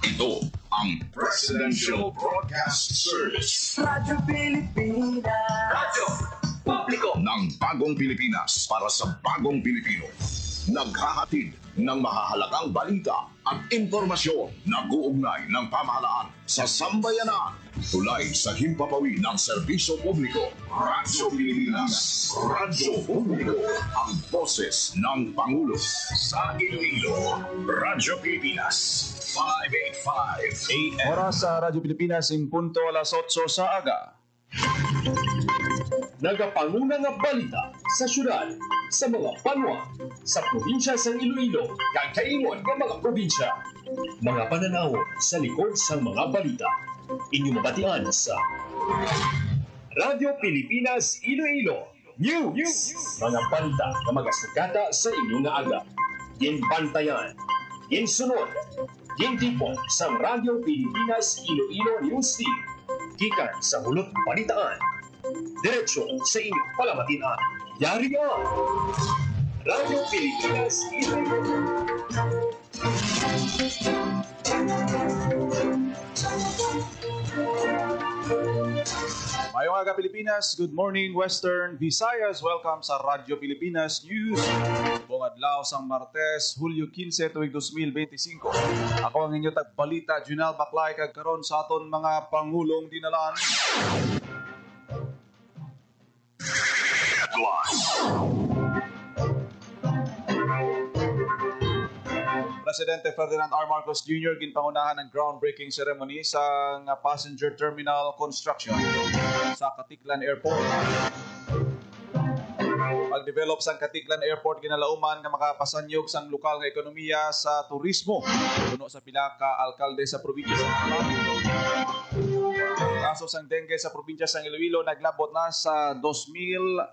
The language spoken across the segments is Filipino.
Ito ang Presidential Broadcast Service. Radyo Pilipinas. Radyo Publiko ng Bagong Pilipinas para sa Bagong Pilipino. Naghahatid ng mahahalagang balita at impormasyon na uugnay ng pamahalaan sa sambayanan. Tulay sa himpapawid ng serbisyo publiko. Radyo Pilipinas. Radyo Publiko. Ang boses ng Pangulo sa Iloilo. Radyo Pilipinas. 585 AM. Oras sa Radyo Pilipinas, in punto alas 8 sa aga. Nagapanguna nga balita sa syudad, sa mga banwa, sa probinsya sa Iloilo, kakaingon ng mga probinsya. Mga pananaw sa likod sa mga balita. Inyong mabatian sa Radyo Pilipinas Iloilo News. Mga balita na magasugata sa inyong nga aga. Ginbantayan, ginsunod, gintipon sa Radyo Pilipinas Iloilo News Team. Gikan sa hulot balitaan. Diretso sa inyong palamatian. Yari yan! Radyo Pilipinas Iloilo. Mayong aga Pilipinas, good morning Western Visayas. Welcome sa Radyo Pilipinas News. Buong adlaw sang Martes, Hulyo 15, tuig 2025. Ako ang inyo tagbalita, Junal Baklay, kagkaroon sa aton mga pangulong dinalaan. Presidente Ferdinand R. Marcos Jr. ginpangunahan ng groundbreaking ceremony sa passenger terminal construction sa Katiklan Airport. Pag-develop sa Katiklan Airport ginalauman nga makapasanyog sang lokal nga ekonomiya sa turismo puno sa pila ka alkalde sa probinsya sa Aklan. Kaso sang dengue sa probinsya sa Iloilo naglabot na sa 2,600.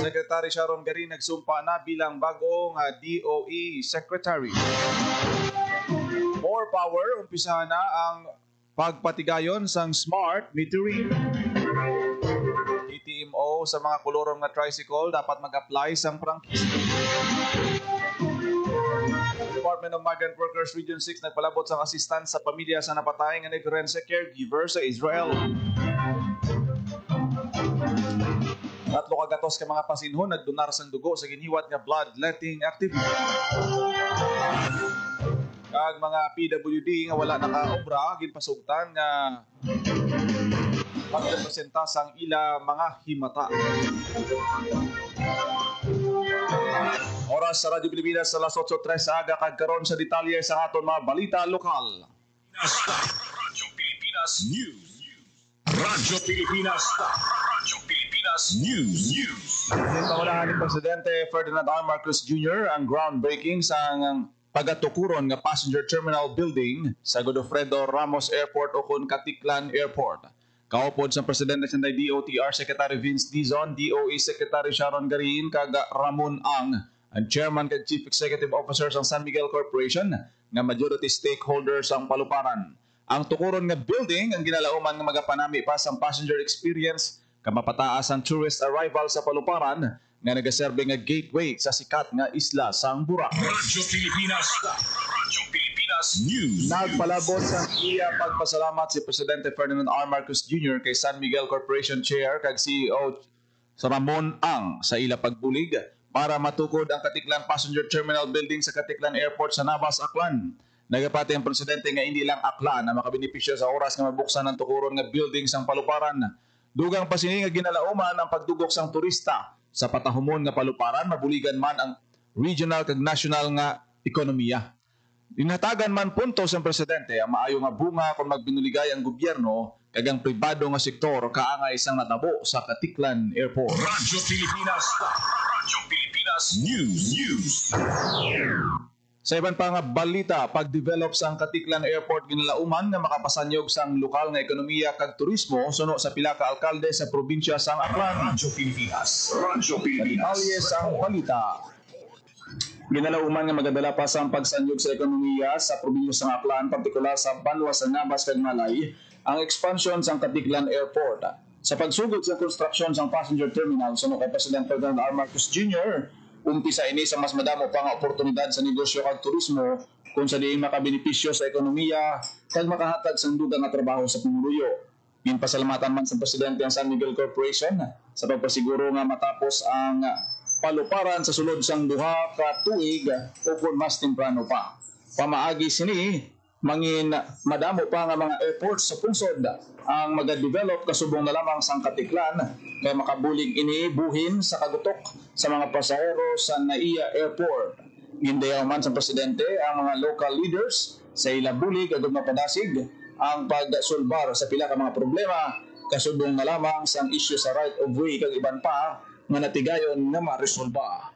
Secretary Sharon Garin nagsumpa na bilang bagong DOE Secretary. More power, umpisahan na ang pagpatigayon sang smart metering. TTMO sa mga kolorong na tricycle dapat mag-apply sang prangkisa. Department of Migrant Workers Region 6 nagpalabot sang assistance sa pamilya sa napatay nga nagrense caregiver sa Israel. Tatlo kagatos ka mga pasinhon nagdonar sang dugo sa giniwat nga bloodletting activity. Kag mga PWD nga wala nakaobra ginpasugtan nga pagrepresenta sang ila mga himata. Oras sa Radyo Pilipinas sa alas 8:03 sa aga kagkaroon sa detalye sa aton mga balita lokal. Radyo Pilipinas News. Radyo Pilipinas. Radyo Pilipinas News. Pangunahan ni Presidente Ferdinand R. Marcos Jr. ang groundbreaking sa pagatukuron nga passenger terminal building sa Godofredo Ramos Airport o kun Katiklan Airport. Kaupod sa Presidente sa DOTR Secretary Vince Dizon, DOE Secretary Sharon Garin, kag Ramon Ang, ang Chairman kag Chief Executive Officer ng San Miguel Corporation nga majority stakeholder sang paluparan. Ang tukuron nga building ang ginalauman nga magapanami pa sa passenger experience kamapataas ang tourist arrival sa paluparan nga nagaserbe nga gateway sa sikat nga isla sang Burak. Radyo Pilipinas. Radyo Pilipinas News. Nagpalabot sa iya pagpasalamat si Presidente Ferdinand R. Marcos Jr. kay San Miguel Corporation Chair kag CEO sa Ramon Ang sa ila pagbulig para matukod ang Katiklan Passenger Terminal Building sa Katiklan Airport sa Navas, Aklan. Nagapati ang Presidente nga hindi lang Aklan na makabenepisyo sa oras nga mabuksan ng tukuron nga building sang paluparan. Dugang pasini nga ginalauman ang pagdugok sang turista sa patahumon nga paluparan, mabuligan man ang regional kag national nga ekonomiya. Inhatagan man punto sa Presidente ang maayo nga bunga kung magbinuligay ang gobyerno kag ang pribado nga sektor kaangay isang natabo sa Katiklan Airport. Radyo Pilipinas. Radyo Pilipinas News. Sa iban pa nga balita, pag-develop sa Katiklan Airport ginalauman nga makapasanyog sang lokal nga ekonomiya kag turismo suno sa pila ka alkalde sa probinsya sang Aklan. Radyo Pilipinas. Radyo Pilipinas. Detalye sang balita. Ginalauman nga magadala pa sa pagsanyog sa ekonomiya sa probinsya sang Aklan, partikular sa Banwa sa Navas kag Malay, ang expansion sang Katiklan Airport. Sa pagsugod sa construction sang passenger terminal suno kay President Ferdinand R. Marcos Jr., umpisa ini sa mas madamo pa nga oportunidad sa negosyo kag turismo kung sa diin makabenepisyo sa ekonomiya kag makahatag sang dugang nga trabaho sa pumuluyo. Ginpasalamatan man sa presidente ang San Miguel Corporation sa pagpasiguro nga matapos ang paluparan sa sulod sang duha ka tuig o kung mas temprano pa. Pamaagi sini mangin madamo pa nga mga airports sa punsod ang magadevelop kasubong na lamang sang katiklan kay makabulig ini buhin sa kagutok sa mga pasahero sa NAIA Airport. Gindayaw man sa presidente ang mga local leaders sa ilabulig agad mapadasig ang pagsulbar sa pila ka mga problema kasubong na lamang sang issue sa right of way kag iban pa nga natigayon nga maresolba.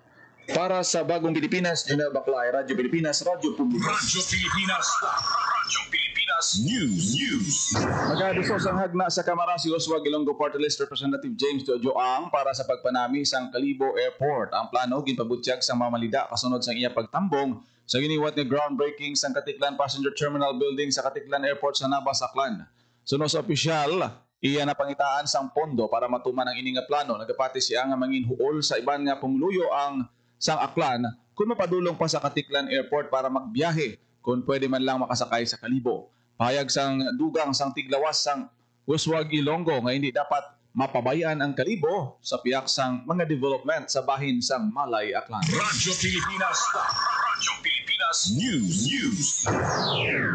Para sa Bagong Pilipinas, General Baclay, Radyo Pilipinas, Radyo Publiko. Radyo Pilipinas. Radyo Pilipinas News. Magaduso sang hagna sa Kamara si Oswald Ilonggo Party List Representative James Joang para sa pagpanami sang Kalibo Airport. Ang plano ginpabutyag sang mamalida kasunod sang iya pagtambong sa giniwat ni groundbreaking sang Katiklan Passenger Terminal Building sa Katiklan Airport sa Navas, Aklan. Suno sa opisyal, iya na pangitaan sang pondo para matuman ang ini nga plano. Nagapati siya nga manginhuol sa iban nga pumuluyo ang sang Aklan kung mapadulong pa sa Katiklan Airport para magbiyahe kung pwede man lang makasakay sa Kalibo. Pahayag sang dugang sang tiglawas sang Oswald Ilonggo nga hindi dapat mapabayaan ang Kalibo sa piyak sang mga development sa bahin sang Malay, Aklan. Radyo Pilipinas. Radyo Pilipinas News.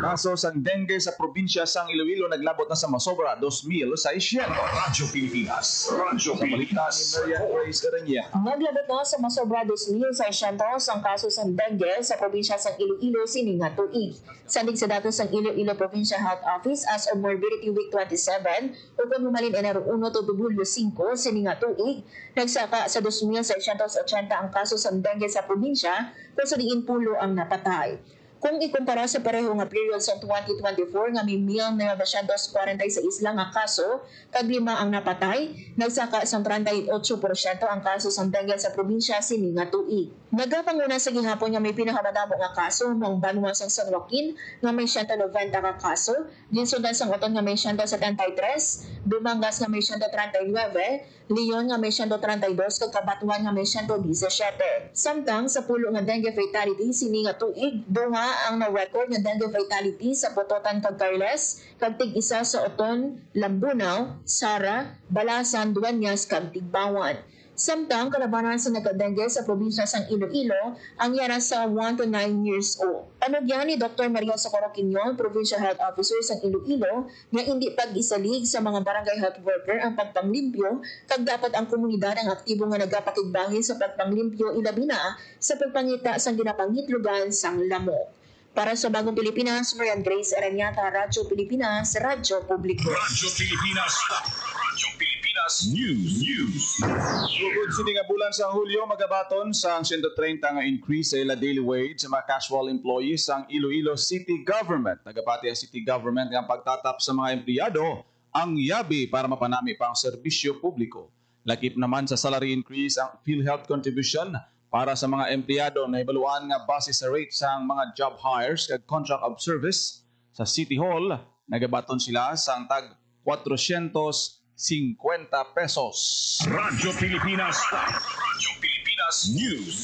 Kaso sang dengue sa probinsya sang Iloilo naglabot na sa masobra 2,600. Radyo Pilipinas. Radyo Sa Pilipinas, Pilipinas. Marian Reyes Garanya. Naglabot na sa masobra 2,600 ang kaso sa dengue sa probinsya sang Iloilo sining nga tuig. Sandig sa datos sang Iloilo Provincial Health Office as of Morbidity Week 27, upang humalin enero 1 to Tubulo 5 sining nga tuig, nagsaka sa 2,680 ang kaso sa dengue sa probinsya kung sa diin pulo ang napatay. Kung ikumpara sa pareho nga period sa 2024 nga may 1,946 sa isla nga kaso, kag 5 ang napatay, nagsaka sa 38% ang kaso sa dengue sa probinsya sini nga tuig. Nagapanguna sa gihapon nga may pinakamadamo nga kaso mong Banwa sang San Joaquin nga may 190 ka kaso, Ginsundan sang Oton nga may 173, Dumangas nga may 139, Leon nga may 132 kag Kabatuan nga may 117. Samtang sa pulo nga dengue fatality sini nga tuig, bunga ang na-record nga dengue fatality sa Pototan kag Carles, kag tig-isa sa Oton, Lambunaw, Sara, Balasan, Dueñas kag Tigbawan. Samtang kalabanan sa nagka-dengue sa probinsya sang Iloilo ang yara sa 1 to 9 years old. Panugyan ni Dr. Maria Socorro Quinol, Provincial Health Officer sang Iloilo, nga hindi pag-isalig sa mga barangay health worker ang pagpanglimpyo kag dapat ang komunidad ang aktibo nga nagapakigbangi sa pagpanglimpyo ilabi na sa pagpangita sang ginapangitlugan sang lamok. Para sa Bagong Pilipinas, Marian Grace Aranyata, Radyo Pilipinas, Radyo Publiko. Radyo Pilipinas. Radyo Pilipinas News. Sugod sini nga bulan sa Hulyo magabaton sa 130 nga increase sa ila daily wage sa mga casual employees sang Iloilo City Government. Nagapati ang City Government nga pagtatap sa mga empleyado ang yabi para mapanami pa ang serbisyo publiko. Lakip naman sa salary increase ang PhilHealth contribution para sa mga empleyado na ibaluan nga base sa rate sang mga job hires kag contract of service sa City Hall. Nagabaton sila sang tag 450 pesos. Radyo Pilipinas. Radyo Pilipinas News.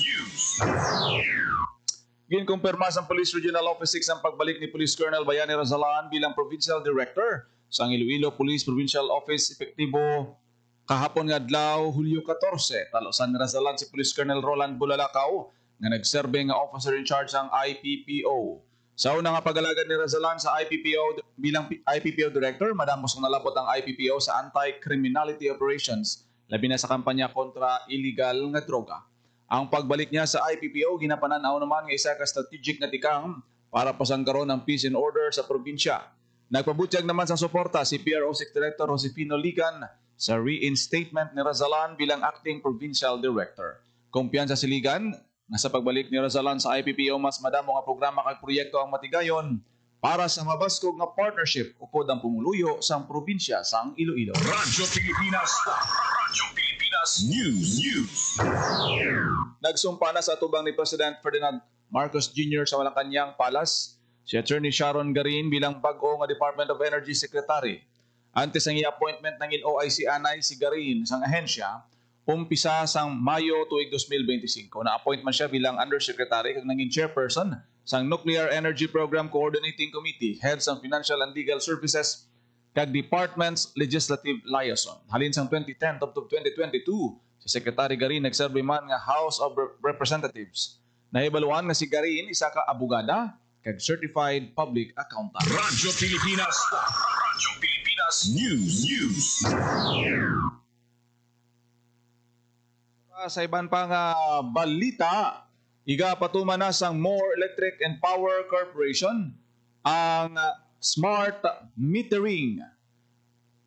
Ginkumpirma sa Police Regional Office 6 ang pagbalik ni Police Colonel Bayani Razalan bilang Provincial Director sa Iloilo Police Provincial Office epektibo kahapon nga adlaw Hulyo 14. Talosan ni Razalan si Police Colonel Roland Bulalakaw nga nagserbe nga officer in charge ng IPPO. Sa una nga pag-alagad ni Razalan sa IPPO bilang IPPO Director, madamos kung nalapot ang IPPO sa anti-criminality operations, labi na sa kampanya kontra illegal nga droga. Ang pagbalik niya sa IPPO, ginapananaw naman nga isa ka strategic na tikang para pasangkaron ng peace and order sa probinsya. Nagpabutyag naman sa suporta si PRO6 Director Josefino Ligan sa reinstatement ni Razalan bilang Acting Provincial Director. Kumpiyansa si Ligan na sa pagbalik ni Razalan sa IPPO mas madamo nga programa kag proyekto ang matigayon para sa mabaskog nga partnership upod ang pumuluyo sang probinsya sang Iloilo. Radyo Pilipinas. Radyo Pilipinas News. Nagsumpa na sa atubang ni President Ferdinand Marcos Jr. sa Malacanang Palace si Attorney Sharon Garin bilang bag-o nga Department of Energy Secretary. Antes ang i-appointment ng OIC Anay si Garin sang ahensya, umpisa sang Mayo tuig 2025. Na-appoint man siya bilang Undersecretary kag naging Chairperson sang Nuclear Energy Program Coordinating Committee, Head sang Financial and Legal Services kag Department's Legislative Liaison. Halin sang 2010 up to 2022, si Secretary Garin nagserve man nga House of Representatives. Nahibaluan nga si Garin isa ka abogada kag Certified Public Accountant. Radyo Pilipinas. Radyo Pilipinas News. Sa iban pa nga balita, iga patuman na sang More Electric and Power Corporation ang smart metering.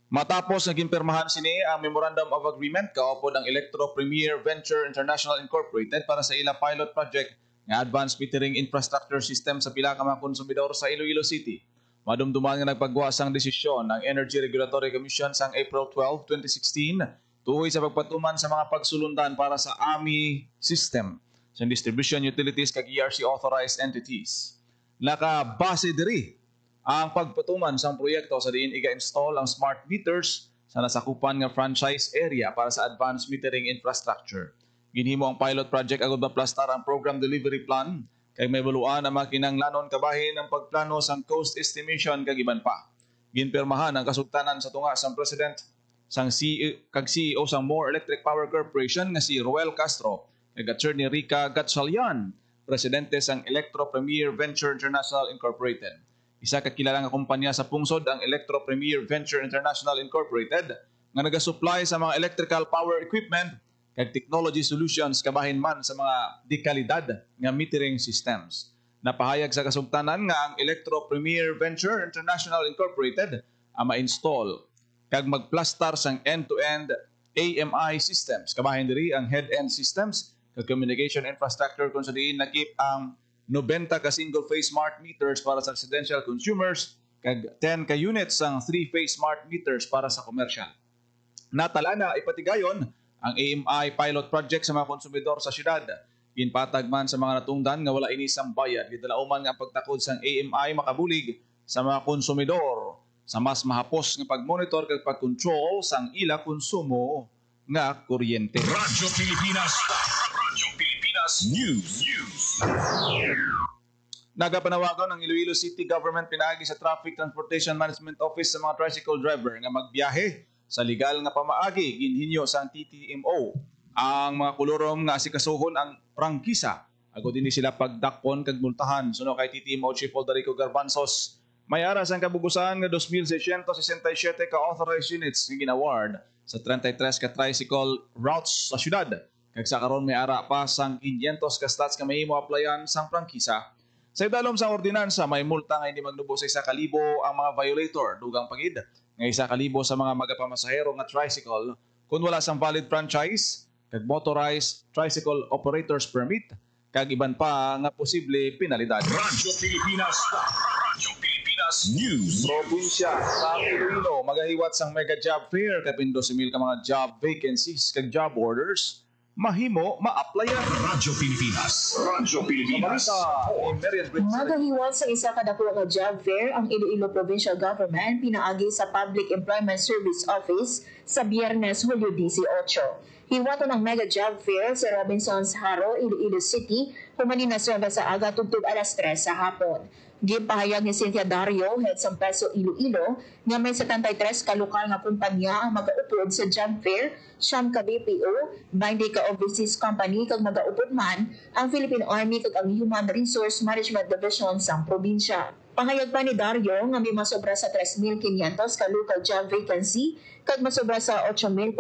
Matapos naging pirmahan sini ang Memorandum of Agreement kaupod ang Electro Premier Venture International Incorporated para sa ila pilot project nga advanced metering infrastructure system sa pila ka mga konsumidor sa Iloilo City. Madumduman nga nagpagwa sang desisyon ng Energy Regulatory Commission sang April 12, 2016 tuhoy sa pagpatuman sa mga pagsulundan para sa AMI system sa distribution utilities kag ERC authorized entities. Nakabase diri ang pagpatuman sa proyekto sa diin iga-install ang smart meters sa nasakupan nga franchise area para sa advanced metering infrastructure. Ginhimo ang pilot project agud maplastar ang program delivery plan kay may buluan ang makinanglanon kabahin ang pagplano sang cost estimation kag iban pa. Ginpirmahan ang kasugtanan sa tunga sang President sang CEO sang More Electric Power Corporation nga si Roel Castro kag Attorney Rica Gatchalian, presidente sang Electro Premier Venture International Incorporated. Isa ka kilalang kumpanya sa pungsod ang Electro Premier Venture International Incorporated nga nagasupply sa mga electrical power equipment kag technology solutions kabahin man sa mga dekalidad nga metering systems. Napahayag sa kasugtanan nga ang Electro Premier Venture International Incorporated ang ma-install kag magplastar sang end-to-end AMI systems. Kabahin diri ang head-end systems kag communication infrastructure kung sa diin nakip ang 90 ka single-phase smart meters para sa residential consumers kag 10 ka units sang 3-phase smart meters para sa commercial. Natala na ipatigayon ang AMI pilot project sa mga konsumidor sa syudad. Ginpatag man sa mga natungdan nga wala inisang bayad. Gidalauman nga ang pagtakod sang AMI makabulig sa mga konsumidor sa mas mahapos nga pag-monitor kag pag-control sang ila konsumo nga kuryente. Radyo Pilipinas. Radyo Pilipinas News. Nagapanawagan ng Iloilo City Government pinaagi sa Traffic Transportation Management Office sa mga tricycle driver nga magbiyahe sa legal nga pamaagi. Ginhinyo sang TTMO ang mga kolorom nga asikasuhon ang prangkisa. Agod din sila pagdakpon kag multahan. Suno kay TTMO Chief Aldarico Garbanzos, may aras ang kabugusan nga 2,667 ka authorized units nga ginaward sa 33 ka tricycle routes sa syudad. Kag sa karon may ara pa sang 500 ka slots nga mahimo applyan sang prangkisa. Sa idalom sa ordinansa may multa nga hindi magnubo sa 1,000 ang mga violator. Dugang pagid nga 1,000 sa mga magapamasahero nga tricycle kung wala sang valid franchise kag motorized tricycle operators permit kag iban pa nga posible penalidad. Radyo Pilipinas. Radyo Pilipinas News. Probinsya sa Iloilo magahiwat sang mega job fair kag 12,000 ka mga job vacancies kag job orders mahimo ma-applyan. Radyo Pilipinas. Radyo Pilipinas. Magahiwat sa isa ka dako nga job fair ang Iloilo Provincial Government pinaagi sa Public Employment Service Office sa Biyernes, Hulyo 18. Hiwato ng mega job fair sa Robinson's Haro, Iloilo City, humanin na sa aga tugtog alas 3 sa hapon. Gimpahayag ni Cynthia Dario, head sa Peso Iloilo, nga may 73 ka lokal nga kumpanya ang mag-aupod sa job fair, siyam ka BPO, 20 ka overseas company kag mag-aupod man ang Philippine Army kag ang Human Resource Management Division sa probinsya. Pangayag pa ni Dario nga may masobra sa 3,500 ka local job vacancy kag masobra sa 8,400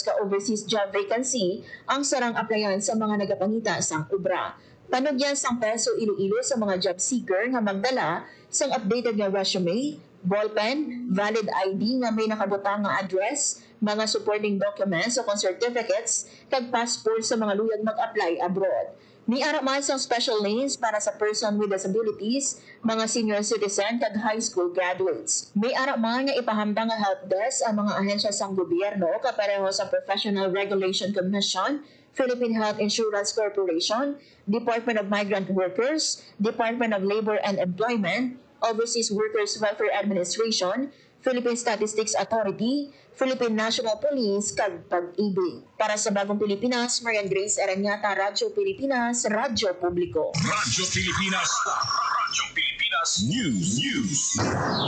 ka overseas job vacancy ang sarang applyan sa mga nagapangita sang obra. Panugyan sang Peso Iloilo sa mga job seeker nga magdala sang updated nga resume, ballpen, valid ID nga may nakabutang nga address, mga supporting documents o certificates, kag passport sa mga luyag mag-apply abroad. May ara man sang special lanes para sa person with disabilities, mga senior citizen kag high school graduates. May ara man nga ipahamdang nga help desk ang mga ahensya sang gobyerno kapareho sa Professional Regulation Commission, Philippine Health Insurance Corporation, Department of Migrant Workers, Department of Labor and Employment, Overseas Workers Welfare Administration, Philippine Statistics Authority, Philippine National Police, kag Pag-ibig. Para sa Bagong Pilipinas, Marian Grace Aranyata, Radyo Pilipinas, Radyo Publiko. Radyo Pilipinas. Radyo Pilipinas News.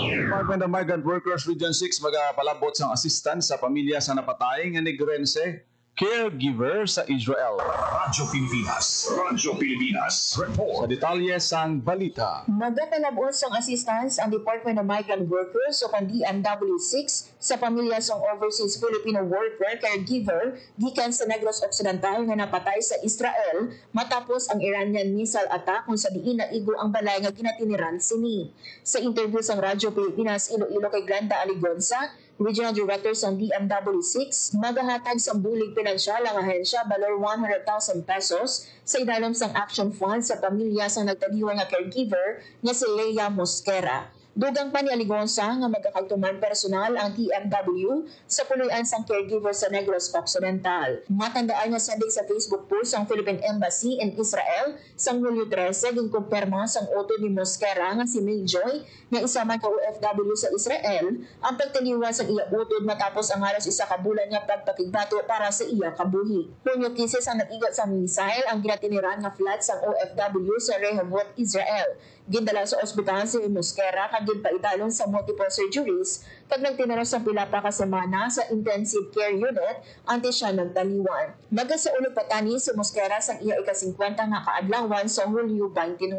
Department of Migrant Workers Region 6 magapalabot sang assistance sa pamilya sa napatay nga Negrense caregiver sa Israel. Radyo Pilipinas. Radyo Pilipinas. Sa Report. detalye sang balita. Magapalabot sang assistance ang Department of Migrant Workers o DMW6 sa pamilya sang overseas Filipino worker caregiver gikan sa Negros Occidental nga napatay sa Israel matapos ang Iranian missile attack kung sa diin naigo ang balay nga ginatiniran sini. Sa interview sang Radyo Pilipinas Iloilo kay Glenda Aligonza, Regional Director ng DMW6, magahatag sa bulig pinansyal ang ahensya balor 100,000 pesos sa idalom sang action fund sa pamilya sa nagtaliwa nga caregiver nga si Leia Mosquera. Dugang pa ni Aligonza nga magkakagtuman personal ang DMW sa puloy-an sang caregiver sa Negros Occidental. Matandaan nga sabi sa Facebook post ang Philippine Embassy in Israel sang Hulyo 13 ginkumpirma sang oto ni Mosquera nga si May Joy nga isa man ka OFW sa Israel ang pagtaliwa sa iya utod matapos ang halos isa ka bulan nga pagpakigbato para sa iya kabuhi. Hunyo 15 ang nag-igot sa missile ang ginatiniran nga flat sang OFW sa Rehovot, Israel. Gindala sa ospital si Mosquera kag ginpaitalon sa multiple surgeries kag nagtinaro sa pila pa ka semana sa intensive care unit ante siya nagtaliwan. Magasaulog patani si Mosquera sa iya ika-50 nga kaadlawan sa Hulyo 29.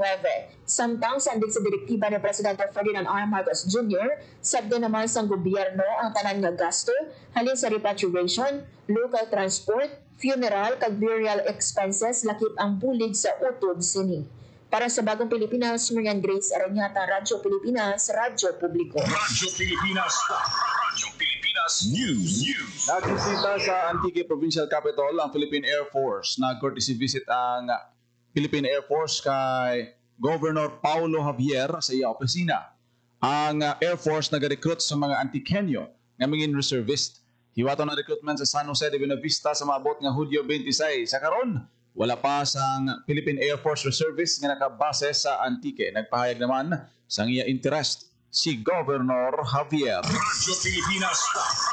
Samtang sandig sa direktiba ni Presidente Ferdinand R. Marcos Jr., sabdo naman sa gobyerno ang tanan nga gasto halin sa repatriation, local transport, funeral kag burial expenses lakip ang bulig sa utod sini. Para sa Bagong Pilipinas, Marian Grace Aranyata, Radyo Pilipinas, Radyo Publiko. Radyo Pilipinas. Radyo Pilipinas News. Nagbisita sa Antique Provincial Capital ang Philippine Air Force. Nag-courtesy visit ang Philippine Air Force kay Governor Paulo Javier sa iya opisina. Ang Air Force nag-recruit sa mga Antiqueño nga mingin reservist. Hiwato na recruitment sa San Jose de Buenavista sa maabot nga Hulyo 26. Sa karon, wala pa sang Philippine Air Force Reservist nga nakabase sa Antique. Nagpahayag naman sa iya interest si Governor Javier. Radyo Pilipinas.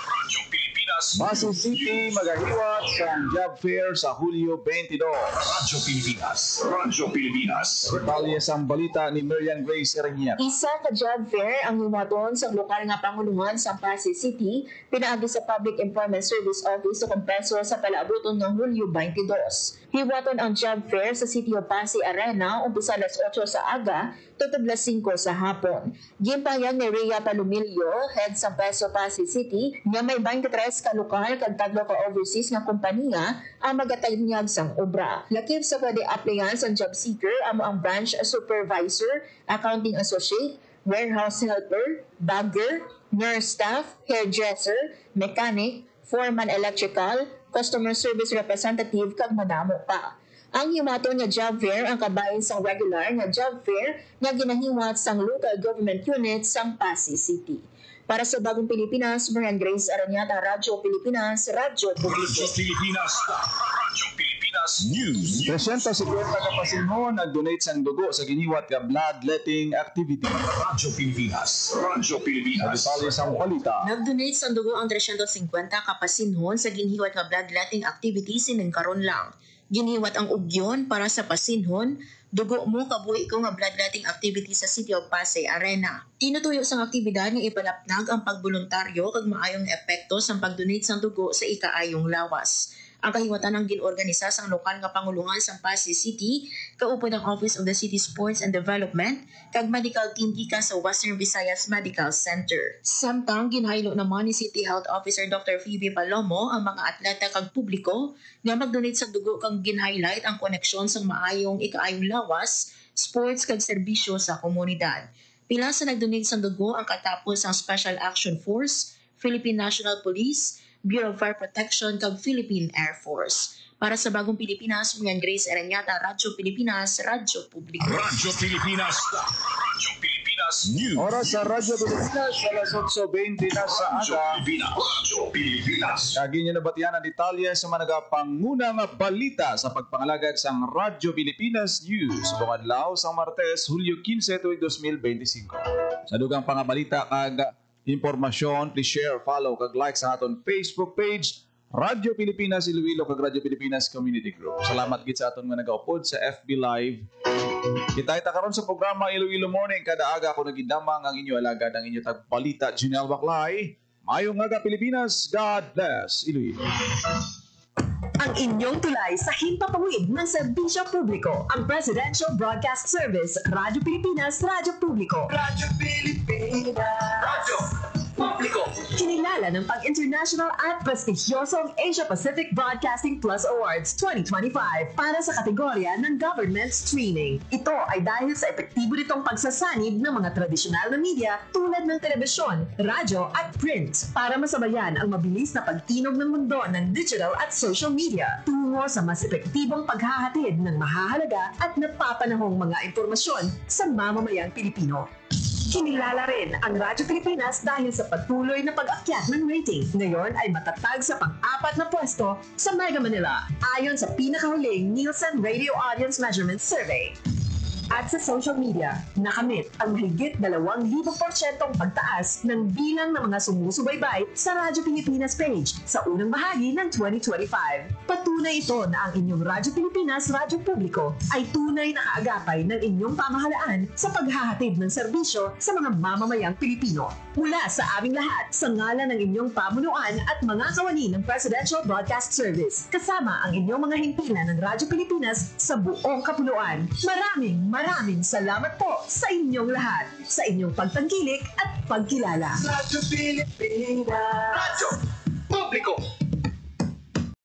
Radyo Pilipinas Pasig City magahiwat sa job fair sa Hulyo 22. Radyo Pilipinas. Radyo Pilipinas. Detalye sa balita ni Marian Grace Ereniat. Isa ka job fair ang himaton sa lokal nga pangulungan sa Pasig City, pinaagi sa Public Employment Service Office sa kompenso sa palaabuton ng Hulyo 22. Hiwaton ang job fair sa City of Pasig Arena umpisa alas 8 sa aga, tutod alas 5 sa hapon. Gimpayag ni Rhea Palumilio, head sa Peso Pasig City, nga may 23 ka lokal kag 3 ka overseas nga kompanya ang magatanyag sang obra. Lakip sa pwede applyan sa job seeker amo ang branch supervisor, accounting associate, warehouse helper, bagger, nurse staff, hairdresser, mechanic, foreman electrical, customer service representative kag madamo pa. Ang himaton nga job fair ang kabahin sang regular nga job fair nga ginahiwat sang local government unit sang Pasig City. Para sa Bagong Pilipinas, Marian Grace Aranyata, Radyo Pilipinas, Radyo Publiko. Radyo Pilipinas. Radyo Pilipinas News. 350 ka pasinho nag-donate sang dugo sa giniwat nga bloodletting activity. Radyo Pilipinas. Radyo Sa Pilipinas. detalye sa balita. Nag-donate sa dugo ang 350 kapasinhon sa ginhiwat nga bloodletting activity sining karon lang. Giniwat ang ugyon para sa pasinhon, dugo mo kabuhi ko nga bloodletting activity sa City of Pasay Arena. Tinutuyo sang aktibidad nga ipalapnag ang pagboluntaryo kag maayong epekto sa pag-donate sang dugo sa ikaayong lawas. Ang kahiwatan ng ginorganisa sang lokal nga pangulungan sa Pasig City, kaupod ang Office of the City Sports and Development, kag medical team gikan sa Western Visayas Medical Center. Samtang ginhaylo naman ni City Health Officer Dr. Phoebe Palomo ang mga atleta kag publiko nga mag-donate sa dugo kag gin-highlight ang koneksyon sang maayong ikaayong lawas, sports kag serbisyo sa komunidad. Pila sa nag-donate sa dugo ang katapos ang Special Action Force, Philippine National Police, Bureau of Fire Protection kag Philippine Air Force. Para sa Bagong Pilipinas, Marian Grace Aranyata, Radyo Pilipinas, Radyo Publiko. Radyo Pilipinas. Radyo Pilipinas News. Oras sa Radyo Pilipinas, alas 8:20 na sa Radyo aga. Pilipinas. Radyo Pilipinas. Kagi nyo nabatian ang detalye sa mga nagapangunang balita sa pagpangalagad sang Radyo Pilipinas News. Bungadlaw sa Martes, Hulyo 15, tuig 2025. Sa dugang pangabalita kag impormasyon, please share, follow, kag like sa aton Facebook page, Radyo Pilipinas Iloilo, kag Radyo Pilipinas Community Group. Salamat gid sa aton nga nagaupod sa FB Live. Kita karon sa programa Iloilo Morning. Kada aga ako nagidamang ang inyo alagad, ang inyo tagbalita, Janelle Baclay. Mayong aga Pilipinas, God bless Iloilo. Ang inyong tulay sa himpapawid ng serbisyo publiko, ang Presidential Broadcast Service, Radyo Pilipinas, Radyo Publiko. Radyo Pilipinas. Radyo Publiko. Kinilala ng pang-international at prestigyosong Asia Pacific Broadcasting Plus Awards 2025 para sa kategorya ng Government Streaming. Ito ay dahil sa epektibo nitong pagsasanib ng mga tradisyonal na media tulad ng telebisyon, radyo at print para masabayan ang mabilis na pagtinog ng mundo ng digital at social media tungo sa mas epektibong paghahatid ng mahahalaga at napapanahong mga impormasyon sa mamamayang Pilipino. Kinilala rin ang Radyo Pilipinas dahil sa patuloy na pag-akyat ng rating. Ngayon ay matatag sa pang-4 na pwesto sa Mega Manila ayon sa pinakahuling Nielsen Radio Audience Measurement Survey. At sa social media, nakamit ang mahigit 2,000% pagtaas ng bilang ng mga sumusubaybay sa Radyo Pilipinas page sa unang bahagi ng 2025. Patunay ito na ang inyong Radyo Pilipinas Radyo Publiko ay tunay na kaagapay ng inyong pamahalaan sa paghahatid ng serbisyo sa mga mamamayang Pilipino. Mula sa aming lahat, sa ngalan ng inyong pamunuan at mga kawani ng Presidential Broadcast Service, kasama ang inyong mga himpilan ng Radyo Pilipinas sa buong kapuluan. Maraming salamat po sa inyong lahat, sa inyong pagtangkilik at pagkilala. Radyo Pilipinas. Radyo Publiko.